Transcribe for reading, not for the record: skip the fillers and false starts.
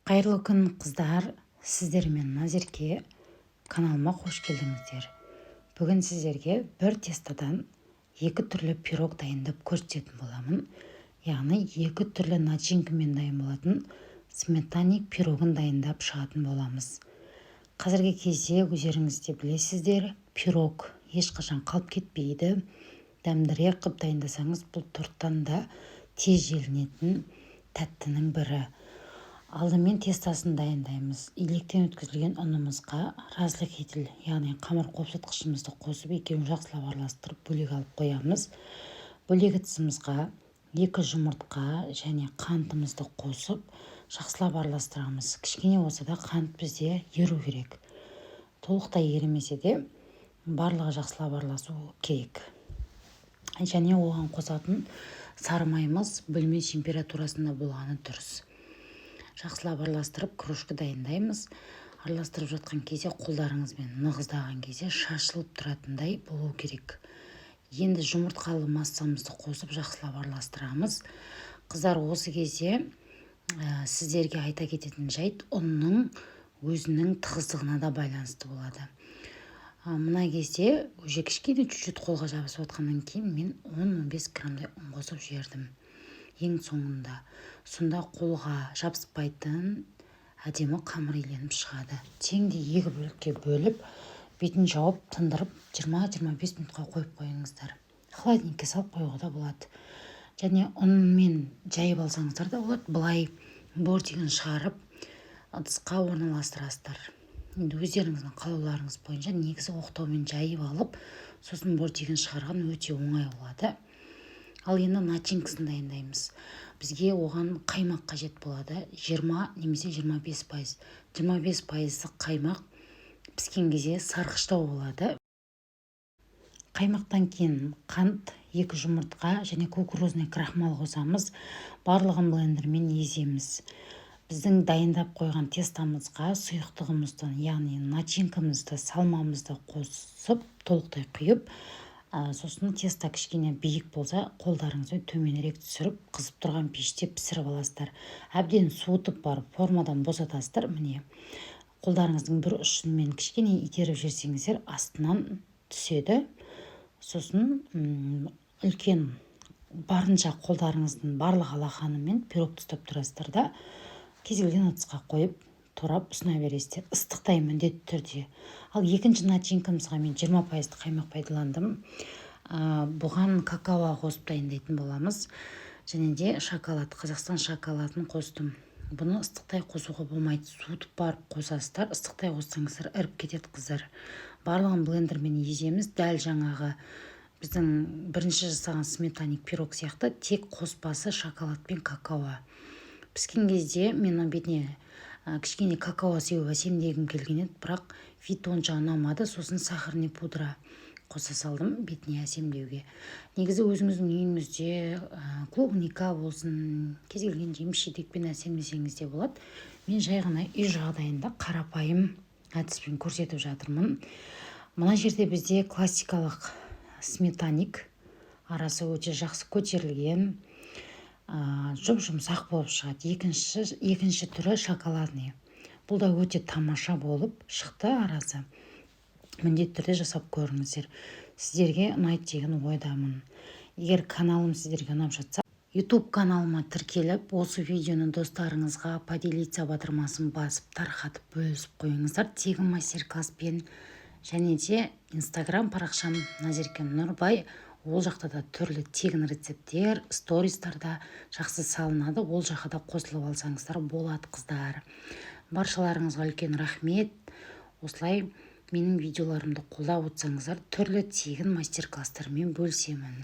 Қайырлы күн қыздар, сіздермен Назерке каналыма қош келдіңіздер. Бүгін сіздерге бір тестадан екі түрлі пирог дайындап көрсететін боламын. Яғни екі түрлі начинкамен дайын болатын сметаник пирогын дайындап шығатын боламыз. Қазіргі кезде өздеріңіз де білесіздер, пирог ешқашан қалып кетпейді. Дәмдірек қып дайындасаңыз, бұл торттан да тез желінетін тәттінің бірі. Алдымен тестасын дайындаймыз. Илектен өткізілген ұнымызға разлохитель, яғни қамыр қопсытқышымызды қосып, екеуін жақсылап араластырып бөлек алып қоямыз. Бөлек ыдысымызға 2 жұмыртқа және қантымызды қосып, жақсылап араластырамыз. Кішкене болса да қант бізде еру керек. Толықтай ерімесе де барлығы жақсылап араласу керек. Және оған қосатын сары майымыз бөлме температурасында болғаны дұрыс. Жақсылап араластырып кружка дайындаймыз. Араластырып жатқан кезде қолдарыңызбен нығыздаған кезде шашылып тұратындай болу керек. Енді жұмыртқалы массамызды қосып жақсылап араластырамыз. Қыздар, осы кезде сіздерге айта кететін жайт, ұнның өзінің тығыздығына да байланысты болады. Мына кезде уже кішкене чуть-чуть қолға жабысып отқаннан кейін мен 10-15 граммдай ұн қосып жібердім. Ең соңында. Сонда қолға жабыспайтын әдемі қамыр иленіп шығады. Теңде 2 бөлікке бөліп, бетін жауып, тындырып 20-25 минутқа қойып қойыңыздар. Холодильникке салып қоюға да болады. Және ұнмен жайып алсаңыздар да болады. Былай бортигін шығарып, ыдысқа орналастырасыздар. Енді өздеріңіздің қалауларыңыз бойынша негізі оқтаумен жайып алып, сосын бортигін шығарған өте оңай болады. Ал енді начинкасын дайындаймыз. Бізге оған қаймақ қажет болады. 20 немесе 25%. 25% қаймақ піскен кезде сарқыштау болады. Қаймақтан кейін қант, 2 жұмыртқа және кукурузный крахмал қосамыз. Барлығын блендермен еземіз. Біздің дайындап қойған тестамызға сұйықтығымызды, яғни начинкамызды, салмамызды қосып, толықтай құйып, сосын теста кішкене биік болса, қолдарыңызбен төменірек түсіріп, қызып тұрған пеште пісіріп аласыздар. Әбден суытып барып, формадан босатасыздар. Міне, қолдарыңыздың бір ұшымен кішкене итеріп жерсеңіздер, астынан түседі. Сосын үлкен барынша қолдарыңыздың барлық алақанымен пирогты ұстап тұрасыздар да, кез келген ыдысқа қойып, турап ұсына бересіздер. Ыстықтай міндетті түрде. Ал екінші начинкамызға мен 20% қаймақ пайдаландым. Бұған какао қосып дайындайтын боламыз. Және де шоколад, Қазақстан шоколадын қостым. Бұны ыстықтай қосуға болмайды. Суытып барып қосасыздар. Ыстықтай қоссаңыздар іріп кетеді, қыздар. Барлығын блендермен еземіз. Дәл жаңағы біздің бірінші жасаған сметаник пирог сияқты, тек қоспасы шоколад пен какао. Піскен кезде мен бетіне кішкене какао сеуіп әсемдегім келген еді, бірақ вид онша ұнамады. Сосын сахарный пудра қоса салдым бетіне әсемдеуге. Негізі өзіңіздің үйіңізде клубника болсын, кез келген жеміс-жидекпен әсемдесеңіз де болады. Мен жай ғана үй жағдайында қарапайым әдіспен көрсетіп жатырмын. Мына жерде бізде классикалық сметаник, арасы өте жақсы көтерілген, жұмсақ болып шығады. Екінші түрі шоколадный. Бұл да өте тамаша болып шықты арасы. Міндетті түрде жасап көріңіздер. Сіздерге ұнайды деген ойдамын. Егер каналым сіздерге ұнап жатса, YouTube каналыма тіркеліп, осы видеоны достарыңызға поделиться батырмасын басып, тарқатып бөлісіп қойыңыздар. Тегін мастер-класспен. Және де Instagram парақшам Назерке Нұрбай. Ол жақта да түрлі тегін рецепттер, стористарда жақсы салынады. Ол жаққа да қосылып алсаңыздар болады, қыздар. Баршаларыңызға үлкен рахмет. Осылай менің видеоларымды қолдап отырсаңыздар, түрлі тегін мастер-класстармен бөлісемін.